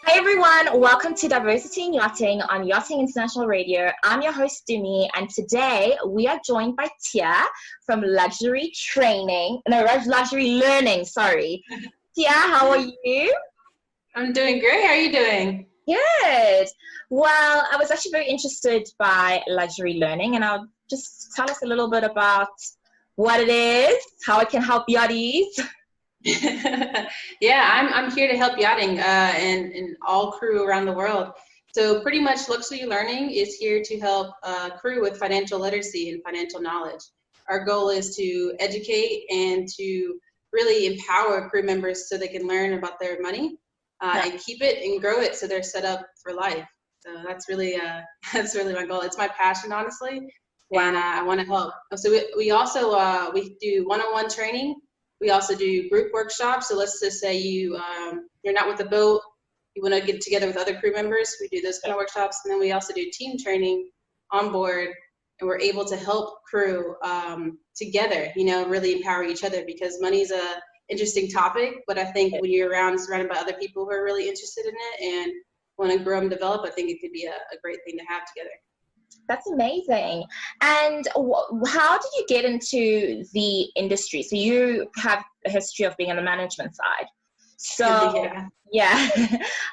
Hey everyone, welcome to Diversity in Yachting on Yachting International Radio. I'm your host, Tumi, and today we are joined by Tia from Luxury Learning, sorry. Tia, how are you? I'm doing great. How are you doing? Good. Well, I was actually very interested by Luxury Learning, and I'll just tell us a little bit about what it is, how it can help yachties. Yeah, I'm here to help yachting and all crew around the world. So pretty much Luxury Learning is here to help crew with financial literacy and financial knowledge. Our goal is to educate and to really empower crew members so they can learn about their money and keep it and grow it so they're set up for life. So that's really my goal. It's my passion, honestly. Wow. And I want to help. So we also we do one-on-one training. We also do group workshops. So let's just say you're not with the boat, you want to get together with other crew members. We do those kind of workshops, and then we also do team training on board, and we're able to help crew together. Really empower each other, because money's a interesting topic. But I think when you're surrounded by other people who are really interested in it and want to grow and develop, I think it could be a great thing to have together. That's amazing. And how did you get into the industry? So you have a history of being on the management side. So yeah.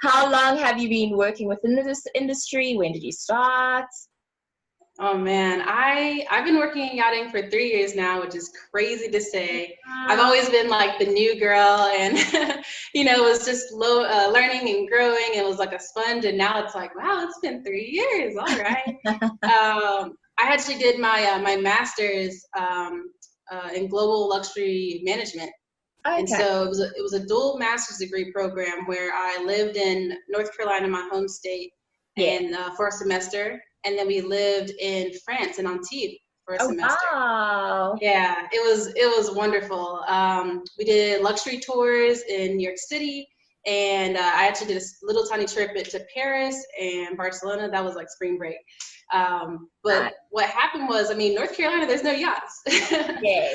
How long have you been working within this industry? When did you start? Oh man, I've been working in yachting for 3 years now, which is crazy to say. I've always been like the new girl, and it was just learning and growing. It was like a sponge, and now it's like, wow, it's been 3 years. All right. I actually did my master's in global luxury management. Okay. And so it was a dual master's degree program where I lived in North Carolina, my home state, and for a semester. And then we lived in France in Antibes for a semester. Wow. Yeah, it was wonderful. We did luxury tours in New York City, and I actually did a little tiny trip to Paris and Barcelona. That was like spring break. But what happened was, North Carolina, there's no yachts. Yeah.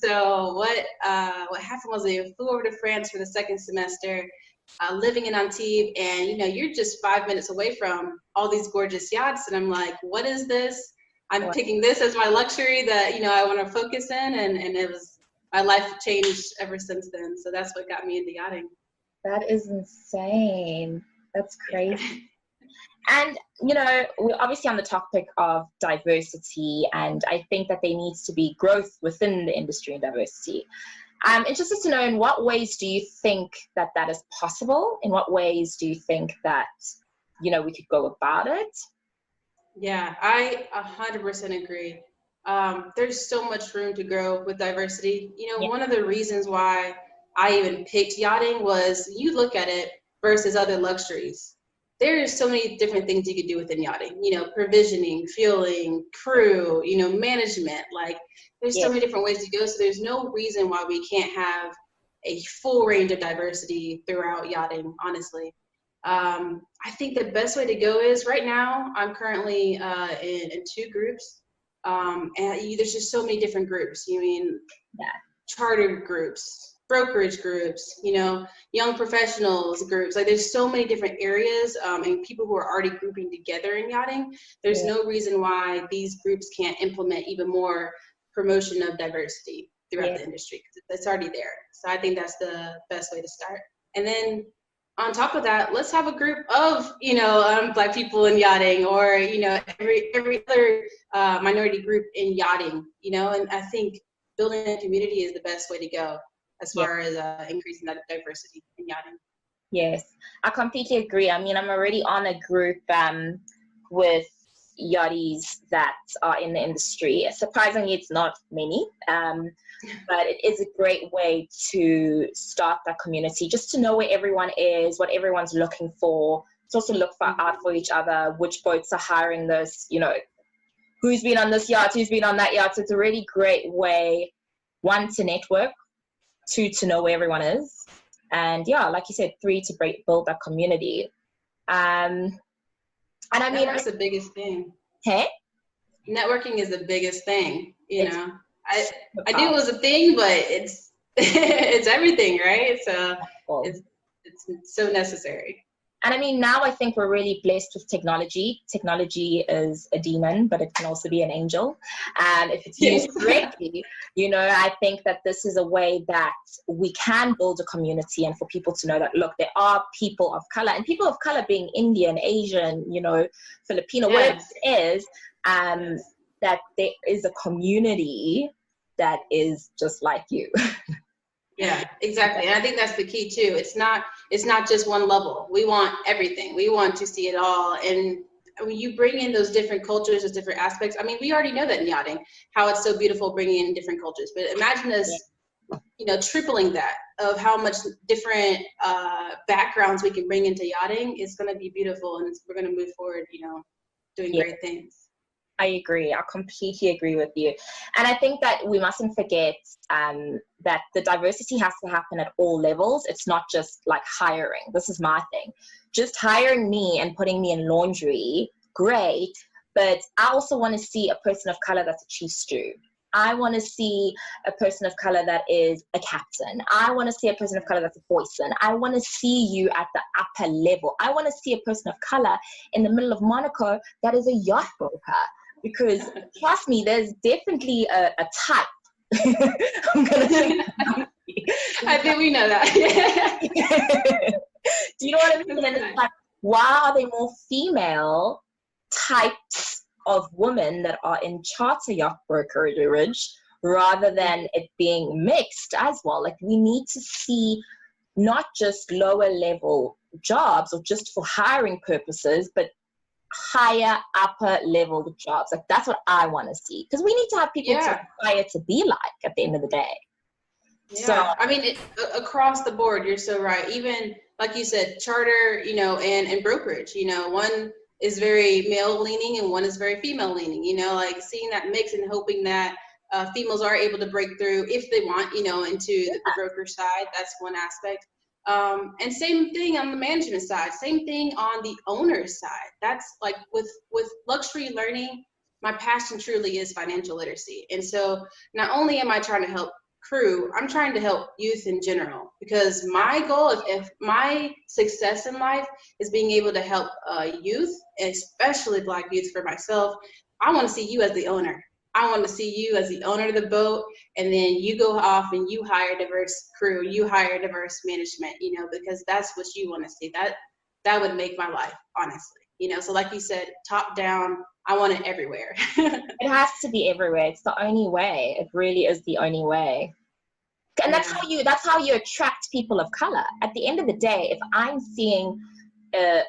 So what happened was they flew over to France for the second semester. Living in Antibes, and you're just 5 minutes away from all these gorgeous yachts, and I'm like, what is this? I'm picking this as my luxury that I want to focus in, and it was, my life changed ever since then. So that's what got me into yachting. That is insane. That's crazy. And we're obviously on the topic of diversity, and I think that there needs to be growth within the industry and diversity. I'm interested to know, in what ways do you think that is possible? In what ways do you think that, we could go about it? Yeah, I 100% agree. There's so much room to grow with diversity. One of the reasons why I even picked yachting was, you look at it versus other luxuries. There's so many different things you could do within yachting, provisioning, fueling, crew, management, there's so many different ways to go. So there's no reason why we can't have a full range of diversity throughout yachting, honestly. I think the best way to go is, right now, I'm currently in two groups. And there's just so many different groups. Chartered groups, brokerage groups, young professionals groups. There's so many different areas and people who are already grouping together in yachting. There's no reason why these groups can't implement even more promotion of diversity throughout the industry, because it's already there. So I think that's the best way to start. And then on top of that, let's have a group of Black people in yachting, or every other minority group in yachting. And I think building a community is the best way to go as far as increasing that diversity in yachting. Yes, I completely agree. I'm already on a group with yachties that are in the industry. Surprisingly, it's not many, but it is a great way to start that community, just to know where everyone is, what everyone's looking for. To also look out for each other, which boats are hiring this, who's been on this yacht, who's been on that yacht. So it's a really great way, one, to network, two, to know where everyone is, and like you said, three, to build that community. And that's the biggest thing. Hey? Networking is the biggest thing, I knew it was a thing, but it's it's everything, right? So it's so necessary. And I mean, now I think we're really blessed with technology. Technology is a demon, but it can also be an angel. And if it's used correctly, you know, I think that this is a way that we can build a community and for people to know that, look, there are people of color, and people of color being Indian, Asian, you know, Filipino, whatever it is, that there is a community that is just like you. Yeah, exactly. And I think that's the key too. It's not just one level. We want everything. We want to see it all. And when you bring in those different cultures, those different aspects, I mean, we already know that in yachting, how it's so beautiful bringing in different cultures. But imagine us, you know, tripling that of how much different backgrounds we can bring into yachting. It's going to be beautiful, and we're going to move forward, you know, doing great things. I agree. I completely agree with you. And I think that we mustn't forget that the diversity has to happen at all levels. It's not just like hiring. This is my thing. Just hiring me and putting me in laundry, great. But I also want to see a person of color that's a chief stew. I want to see a person of color that is a captain. I want to see a person of color that's a boatswain. I want to see you at the upper level. I want to see a person of color in the middle of Monaco that is a yacht broker. Because trust me, there's definitely a type. I'm gonna say I think we know that. Do you know what I mean? And it's like, why are there more female types of women that are in charter yacht brokerage rather than it being mixed as well? Like, we need to see not just lower level jobs or just for hiring purposes, but higher upper level jobs. Like, that's what I want to see, because we need to have people to aspire to be like at the end of the day. So I mean, across the board, you're so right. Even like you said, charter, you know, and brokerage, you know, one is very male leaning and one is very female leaning, you know, like seeing that mix and hoping that females are able to break through if they want, you know, into the broker side. That's one aspect. And same thing on the management side, same thing on the owner's side. That's like with luxury learning, my passion truly is financial literacy. And so not only am I trying to help crew, I'm trying to help youth in general, because my goal, if my success in life is being able to help youth, especially Black youth for myself, I want to see you as the owner. I want to see you as the owner of the boat, and then you go off and you hire diverse crew, you hire diverse management, you know, because that's what you want to see. That would make my life, honestly, you know. So like you said, top down, I want it everywhere. It has to be everywhere. It's the only way. It really is the only way. And that's how you attract people of color. At the end of the day, if I'm seeing a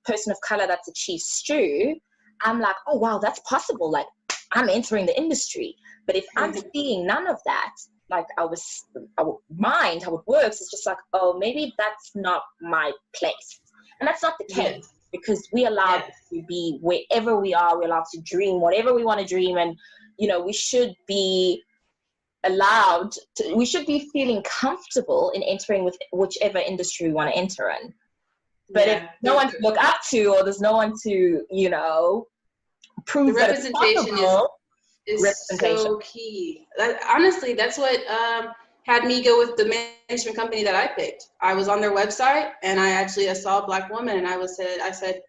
person of color that's a chief stew, I'm like, oh wow, that's possible. Like, I'm entering the industry. But if I'm seeing none of that, like our mind, how it works, is just like, oh, maybe that's not my place. And that's not the case, because we're allowed to be wherever we are. We're allowed to dream whatever we want to dream. And, you know, we should be we should be feeling comfortable in entering with whichever industry we want to enter in. But if no one to look up to, or there's no one to, you know, prove the representation is so key. Honestly, that's what had me go with the management company that I picked. I was on their website, and I saw a Black woman, and I said,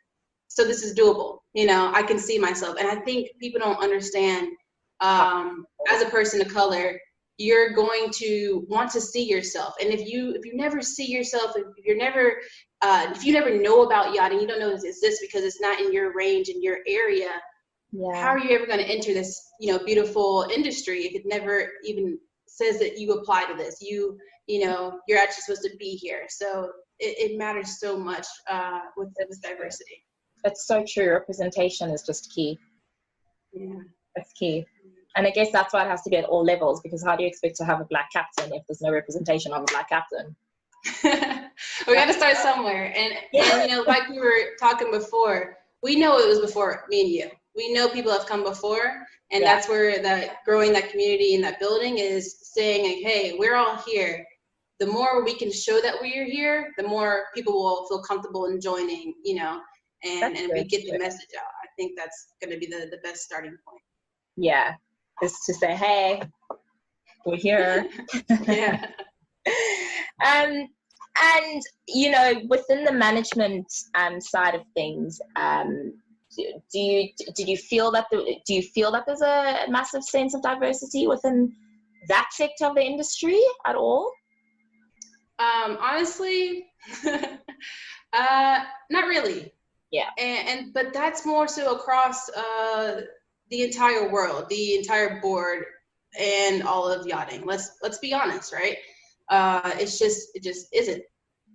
so this is doable. You know, I can see myself. And I think people don't understand, as a person of color, you're going to want to see yourself. And if you never see yourself, if you never know about yachting, you don't know it's this because it's not in your range, in your area. How are you ever going to enter this, you know, beautiful industry if it never even says that you apply to this? You know, you're actually supposed to be here. So it matters so much with diversity. That's so true. Representation is just key. Yeah, that's key. And I guess that's why it has to be at all levels, because how do you expect to have a Black captain if there's no representation of a Black captain? We got to start somewhere. And you know, like we were talking before, we know it was before me and you. We know people have come before, and that's where growing that community and that building is saying, like, hey, we're all here. The more we can show that we're here, the more people will feel comfortable in joining, you know, and we get the message out. I think that's going to be the best starting point. Yeah, is to say, hey, we're here. Yeah. And, you know, within the management side of things, do you feel that there's a massive sense of diversity within that sector of the industry at all? Honestly, not really. Yeah. But that's more so across the entire world, the entire board, and all of yachting. Let's be honest, right? It just isn't.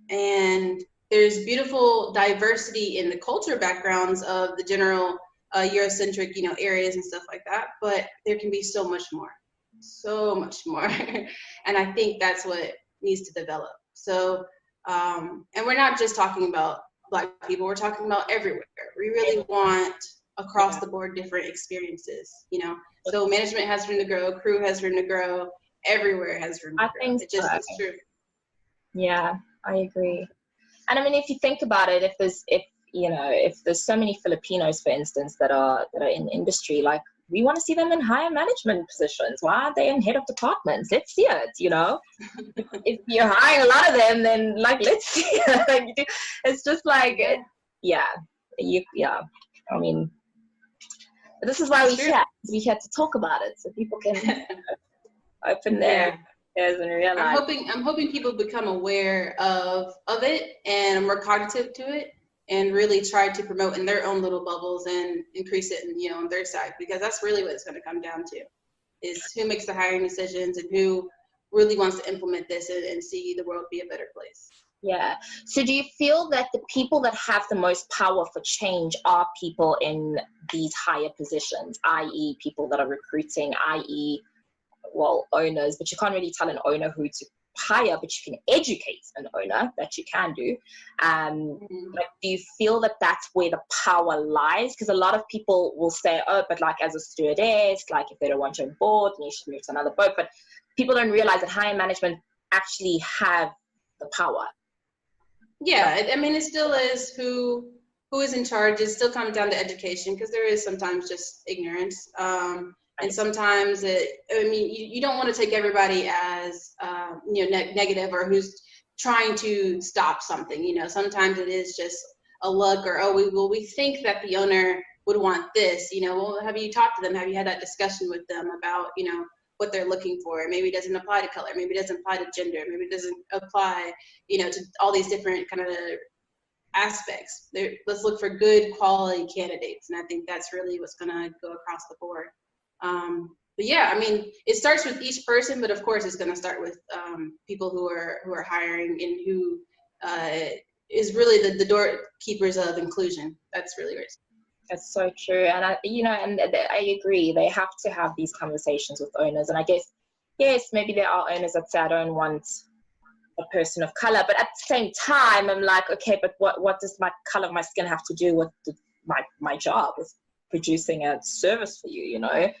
And there's beautiful diversity in the culture backgrounds of the general Eurocentric, you know, areas and stuff like that. But there can be so much more. And I think that's what needs to develop. So, and we're not just talking about Black people, we're talking about everywhere. We really want across the board different experiences, you know. So management has room to grow, crew has room to grow, everywhere has room to grow. It just is true. Yeah, I agree. And I mean, if you think about it, if there's so many Filipinos, for instance, that are in industry, like, we want to see them in higher management positions. Why aren't they in head of departments? Let's see it, you know. If you're hiring a lot of them, then like, let's see it. It's just like, I mean, this is why we had to talk about it, so people can open their ears and realize. I'm hoping people become aware of it and more cognitive to it, and really try to promote in their own little bubbles and increase it, you know, on their side, because that's really what it's going to come down to, is who makes the hiring decisions and who really wants to implement this and see the world be a better place. Yeah. So do you feel that the people that have the most power for change are people in these higher positions, i.e. people that are recruiting, i.e. well, owners, but you can't really tell an owner who to hire, but you can educate an owner, that you can do. Like, do you feel that that's where the power lies? Because a lot of people will say, oh, but like, as a stewardess, like, if they don't want you on board, then you should move to another boat. But people don't realize that higher management actually have the power. Yeah, I mean, it still is who is in charge. It still comes down to education, because there is sometimes just ignorance. And sometimes you don't want to take everybody as negative, or who's trying to stop something. You know, sometimes it is just a look, or we think that the owner would want this. You know, well, have you talked to them? Have you had that discussion with them about, you know, what they're looking for? Maybe it doesn't apply to color. Maybe it doesn't apply to gender. Maybe it doesn't apply, you know, to all these different kind of aspects. Let's look for good quality candidates, and I think that's really what's going to go across the board. But yeah, I mean, it starts with each person, but of course it's going to start with people who are hiring, and who is really the doorkeepers of inclusion. That's really great. That's so true. And I agree. They have to have these conversations with owners. And I guess, yes, maybe there are owners that say, I don't want a person of color, but at the same time, I'm like, okay, but what does my color of my skin have to do with my job, with producing a service for you, you know?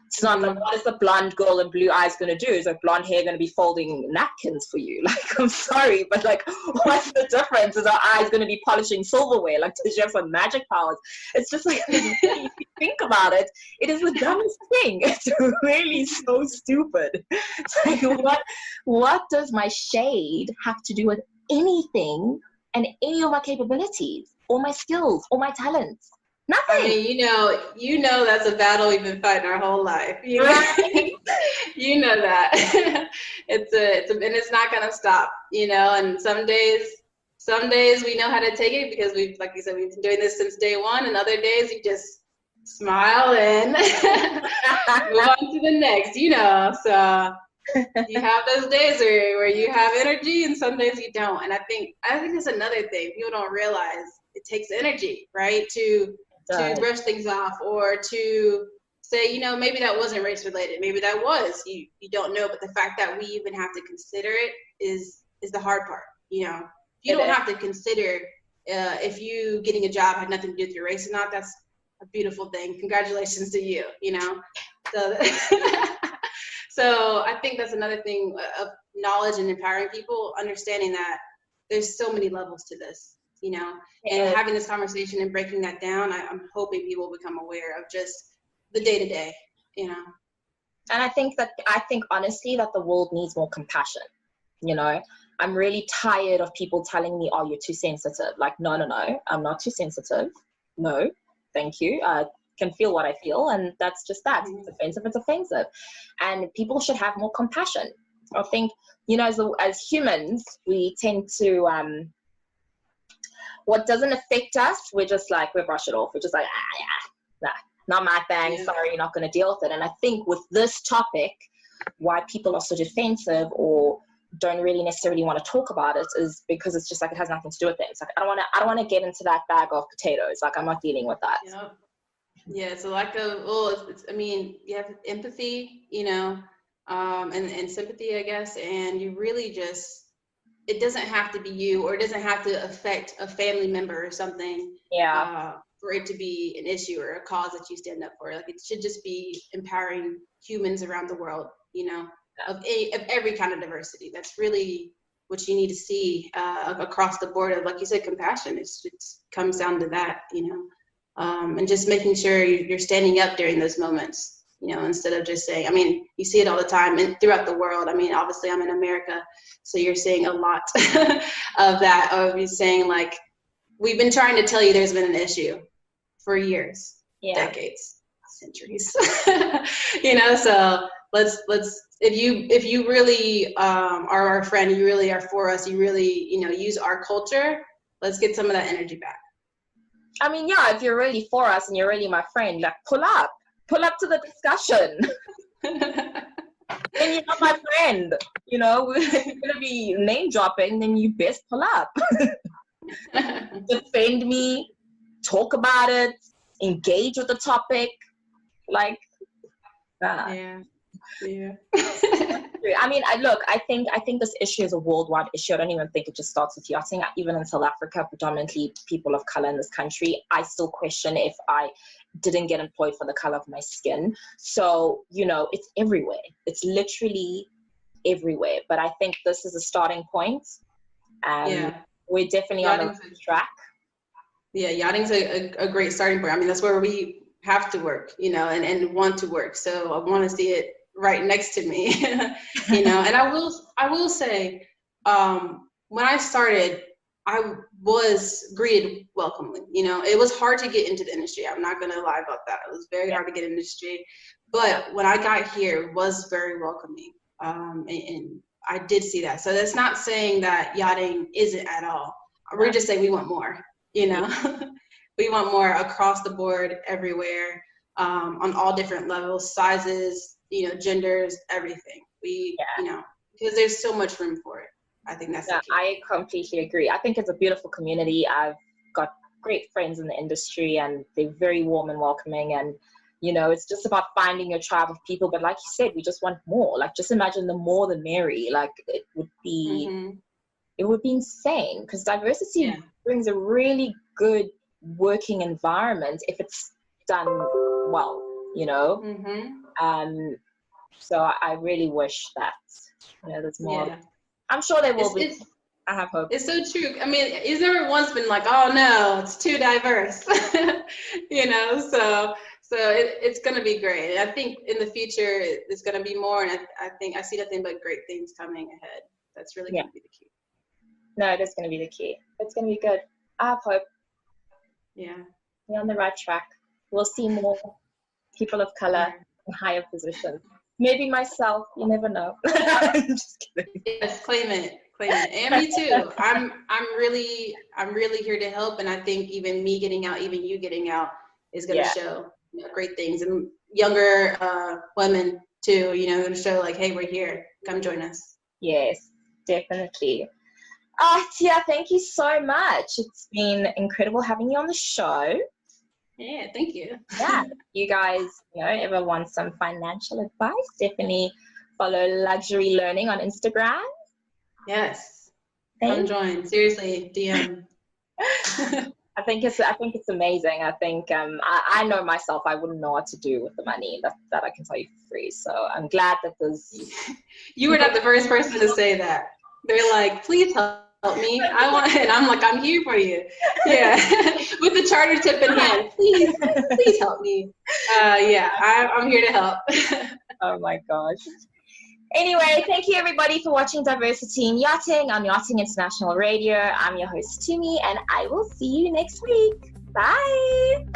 It's not like, what is the blonde girl and blue eyes going to do? Is like blonde hair going to be folding napkins for you? Like, I'm sorry, but like, what's the difference? Is our eyes going to be polishing silverware? Like, does she have some magic powers? It's just like, if you think about it, it is the dumbest thing. It's really so stupid. It's like, what does my shade have to do with anything and any of my capabilities or my skills or my talents? Nothing. I mean, you know that's a battle we've been fighting our whole life. You know, you know that. And it's not gonna stop. You know, and some days we know how to take it, because like you said, we've been doing this since day one. And other days you just smile and move on to the next. You know, so you have those days where you have energy, and some days you don't. And I think that's another thing people don't realize. It takes energy, right, to brush things off, or to say, you know, maybe that wasn't race related, maybe that was, you don't know, but the fact that we even have to consider it is the hard part. You know, if you don't have to consider if you getting a job had nothing to do with your race or not, that's a beautiful thing. Congratulations to you, you know. So so I think that's another thing of knowledge and empowering people, understanding that there's so many levels to this. You know, and having this conversation and breaking that down, I'm hoping people become aware of just the day-to-day, you know. And I think honestly that the world needs more compassion, you know. I'm really tired of people telling me, oh, you're too sensitive. Like, no, I'm not too sensitive. No, thank you. I can feel what I feel, and that's just that. It's offensive, it's offensive. And people should have more compassion. I think, as humans, we tend to, what doesn't affect us, we brush it off. We're just like, nah, not my thing. Sorry, you're not going to deal with it. And I think with this topic, why people are so defensive or don't really necessarily want to talk about it is because it's just like, it has nothing to do with it. It's like, I don't want to get into that bag of potatoes. Like, I'm not dealing with that. Yeah, it's a lack of, you have empathy, and sympathy, I guess, and you really just, it doesn't have to be you, or it doesn't have to affect a family member or something for it to be an issue or a cause that you stand up for. Like, it should just be empowering humans around the world, of every kind of diversity. That's really what you need to see across the board of, like you said, compassion. It comes down to that, and just making sure you're standing up during those moments, instead of just saying, you see it all the time and throughout the world. Obviously I'm in America, so you're seeing a lot of that, of you saying, like, we've been trying to tell you there's been an issue for years, decades, centuries, so let's, if you really are our friend, you really are for us, you really, use our culture, let's get some of that energy back. If you're really for us and you're really my friend, like, pull up to the discussion. Then you're not my friend, if you're going to be name dropping, then you best pull up. Defend me, talk about it, engage with the topic, like that. I think this issue is a worldwide issue. I don't even think it just starts with yachting. Even in South Africa, predominantly people of color in this country, I still question if I didn't get employed for the color of my skin. So, it's everywhere. It's literally everywhere. But I think this is a starting point. We're definitely on the right track. Yeah, yachting's a great starting point. That's where we have to work, and want to work. So I want to see it right next to me, and I will say, when I started, I was greeted welcomely. It was hard to get into the industry. I'm not going to lie about that. It was very hard to get in the industry, but when I got here, it was very welcoming. And I did see that. So that's not saying that yachting isn't at all. We're just saying we want more, we want more across the board, everywhere, on all different levels, sizes, genders, everything. Because there's so much room for it. I think that's the key. I completely agree. I think it's a beautiful community. I've got great friends in the industry, and they're very warm and welcoming, and it's just about finding your tribe of people. But like you said, we just want more. Like, just imagine the more the merry. Like, it would be insane, because diversity brings a really good working environment if it's done well, so I really wish that there's more. I'm sure there will be. I have hope. It's so true. Is there once been like, oh no, it's too diverse? So it's going to be great. And I think in the future it's going to be more, and I think I see nothing but great things coming ahead. That's really going to be the key. No, it is going to be the key. It's going to be good. I have hope. Yeah. We're on the right track. We'll see more people of color in higher positions. Maybe myself, you never know. I'm just kidding. Yes, claim it. And me too. I'm really here to help, and I think even me getting out, even you getting out, is going to show great things, and younger women too. Going to show like, hey, we're here. Come join us. Yes, definitely. Tia, thank you so much. It's been incredible having you on the show. Yeah, thank you. Yeah, you guys, ever want some financial advice, definitely follow Luxury Learning on Instagram. Yes, come join. Seriously, DM. I think it's amazing. I think I know myself, I wouldn't know what to do with the money that I can tell you for free. So I'm glad that there's. You were not the first person to say that. They're like, please help me. And I'm like, I'm here for you. Yeah, with the charter tip in hand. Please help me. I'm here to help. Oh my gosh. Anyway, thank you everybody for watching Diversity in Yachting on Yachting International Radio. I'm your host, Tumi, and I will see you next week. Bye.